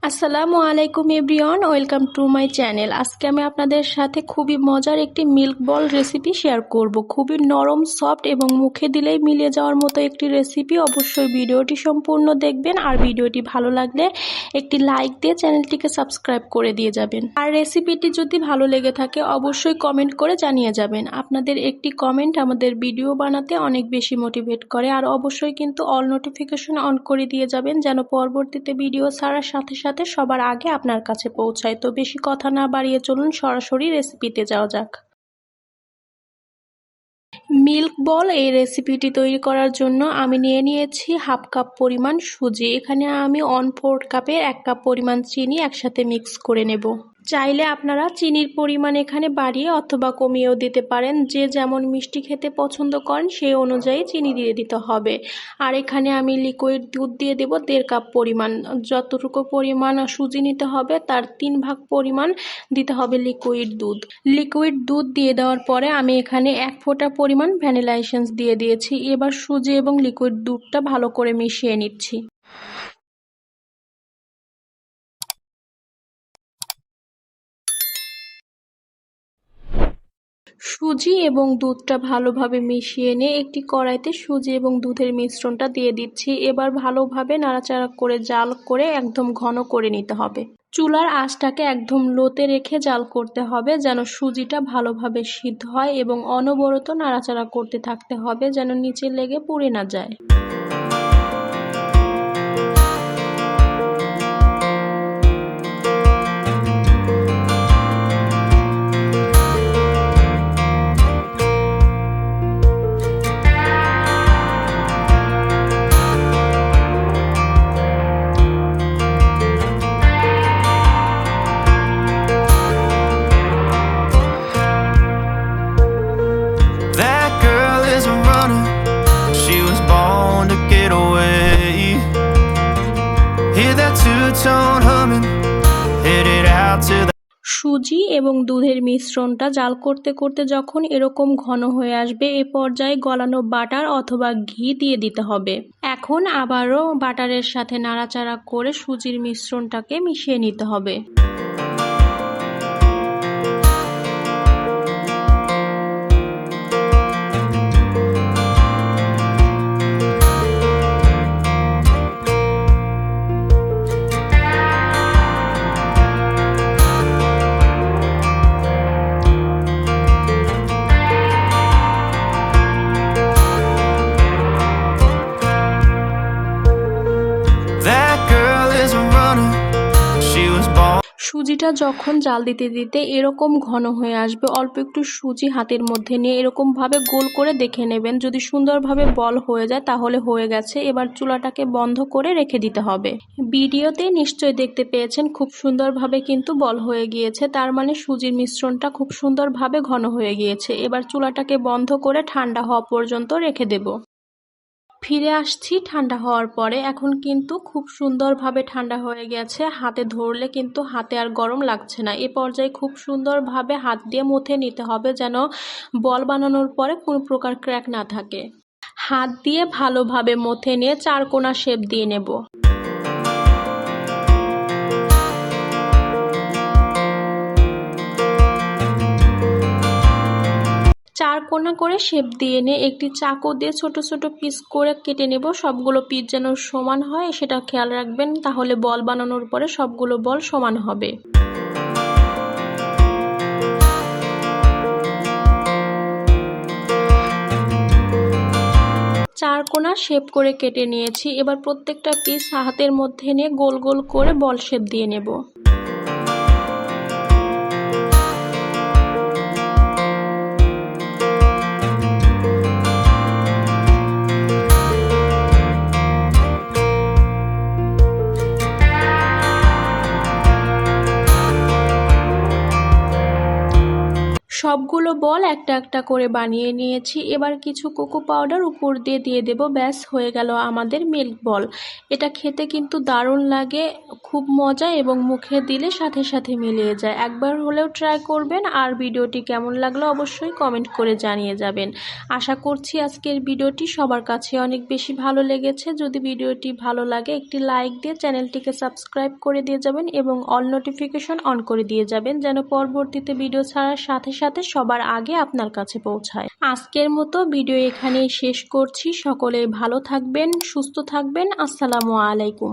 আসসালামু আলাইকুম everyone, welcome to my channel. আজকে আমি আপনাদের সাথে খুবই মজার একটি মিল্ক বল রেসিপি শেয়ার করব। খুবই নরম, সফট এবং মুখে দিলেই মিলিয়ে যাওয়ার মতো একটি রেসিপি। অবশ্যই ভিডিওটি সম্পূর্ণ দেখবেন, আর ভিডিওটি ভালো লাগলে একটি লাইক দিয়ে চ্যানেলটিকে সাবস্ক্রাইব করে দিয়ে যাবেন। আর রেসিপিটি যদি ভালো লেগে থাকে অবশ্যই কমেন্ট করে জানিয়ে যাবেন। আপনাদের একটি কমেন্ট আমাদের ভিডিও বানাতে অনেক বেশি মোটিভেট করে। আর অবশ্যই কিন্তু অল নোটিফিকেশন অন করে দিয়ে যাবেন, যেন পরবর্তীতে ভিডিও ছাড়ার সাথে সাথে সবার আগে আপনার কাছে পৌঁছায়। তো বেশি কথা না বাড়িয়ে চলুন সরাসরি রেসিপিতে যাওয়া যাক। মিল্ক বল এই রেসিপিটি তৈরি করার জন্য আমি নিয়ে নিয়েছি হাফ কাপ পরিমাণ সুজি। এখানে আমি 1/4 কাপে 1 কাপ পরিমাণ চিনি একসাথে মিক্স করে নেব। চাইলে আপনারা চিনির পরিমাণ এখানে বাড়িয়ে অথবা কমিয়েও দিতে পারেন। যে যেমন মিষ্টি খেতে পছন্দ করেন সেই অনুযায়ী চিনি দিয়ে দিতে হবে। আর এখানে আমি লিকুইড দুধ দিয়ে দেব 1.5 কাপ পরিমাণ। যতটুকু পরিমাণ সুজি নিতে হবে তার 3 ভাগ পরিমাণ দিতে হবে লিকুইড দুধ। লিকুইড দুধ দিয়ে দেওয়ার পরে আমি এখানে 1 ফোঁটা পরিমাণ ভ্যানিলা এসেন্স দিয়ে দিয়েছি। এবার সুজি এবং লিকুইড দুধটা ভালো করে মিশিয়ে নিচ্ছি। সুজি এবং দুধটা ভালোভাবে মিশিয়ে নিয়ে একটি কড়াইতে সুজি এবং দুধের মিশ্রণটা দিয়ে দিচ্ছি। এবার ভালোভাবে নাড়াচাড়া করে জাল করে একদম ঘন করে নিতে হবে। চুলার আঁচটাকে একদম লোতে রেখে জাল করতে হবে, যেন সুজিটা ভালোভাবে সিদ্ধ হয়, এবং অনবরত নাড়াচাড়া করতে থাকতে হবে যেন নিচে লেগে পুড়ে না যায়। সুজি এবং দুধের মিশ্রণটা জাল করতে করতে যখন এরকম ঘন হয়ে আসবে, এ পর্যায়ে গলানো বাটার অথবা ঘি দিয়ে দিতে হবে। এখন আবারও বাটারের সাথে নাড়াচাড়া করে সুজির মিশ্রণটাকে মিশিয়ে নিতে হবে। সুজিটা যখন জাল দিতে দিতে এরকম ঘন হয়ে আসবে, অল্প একটু সুজি হাতের মধ্যে নিয়ে এরকম ভাবে গোল করে দেখে নেবেন। যদি সুন্দরভাবে বল হয়ে যায় তাহলে হয়ে গেছে। এবার চুলাটাকে বন্ধ করে রেখে দিতে হবে। ভিডিওতে নিশ্চয়ই দেখতে পেয়েছেন খুব সুন্দরভাবে কিন্তু বল হয়ে গিয়েছে, তার মানে সুজির মিশ্রণটা খুব সুন্দরভাবে ঘন হয়ে গিয়েছে। এবার চুলাটাকে বন্ধ করে ঠান্ডা হওয়া পর্যন্ত রেখে দেব। ফিরে আসছি ঠান্ডা হওয়ার পরে। এখন কিন্তু খুব সুন্দরভাবে ঠান্ডা হয়ে গেছে। হাতে ধরলে কিন্তু হাতে আর গরম লাগছে না। এ পর্যায়ে খুব সুন্দরভাবে হাত দিয়ে মথে নিতে হবে, যেন বল বানানোর পরে কোনো প্রকার ক্র্যাক না থাকে। হাত দিয়ে ভালোভাবে মথে নিয়ে 4 কোণা শেপ দিয়ে নেব। চার কোণা করে শেপ দিয়ে নিয়ে একটি চাকু দিয়ে ছোট ছোট পিস করে কেটে নেব। সবগুলো পিস যেন সমান হয় সেটা খেয়াল রাখবেন, তাহলে বল বানানোর পরে সবগুলো বল সমান হবে। চার কোণা শেপ করে কেটে নিয়েছি। এবার প্রত্যেকটা পিস হাতের মধ্যে নিয়ে গোল গোল করে বল শেপ দিয়ে নেব। সবগুলো বল একটা একটা করে বানিয়ে নিয়েছি। এবার কিছু কোকো পাউডার উপর দিয়ে দেব। ব্যাস হয়ে গেল আমাদের মিল্ক বল। এটা খেতে কিন্তু দারুণ লাগে, খুব মজা এবং মুখে দিলে সাথে সাথে মিলিয়ে যায়। একবার হলেও ট্রাই করবেন। আর ভিডিওটি কেমন লাগলো অবশ্যই কমেন্ট করে জানিয়ে যাবেন। আশা করছি আজকের ভিডিওটি সবার কাছে অনেক বেশি ভালো লেগেছে। যদি ভিডিওটি ভালো লাগে একটি লাইক দিয়ে চ্যানেলটিকে সাবস্ক্রাইব করে দিয়ে যাবেন এবং অল নোটিফিকেশন অন করে দিয়ে যাবেন, যেন পরবর্তীতে ভিডিও ছাড়ার সাথে সাথে সবার আগে আপনার কাছে পৌঁছায়। আজকের মতো ভিডিও এখানেই শেষ করছি। সকলে ভালো থাকবেন, সুস্থ থাকবেন। আসসালামু আলাইকুম।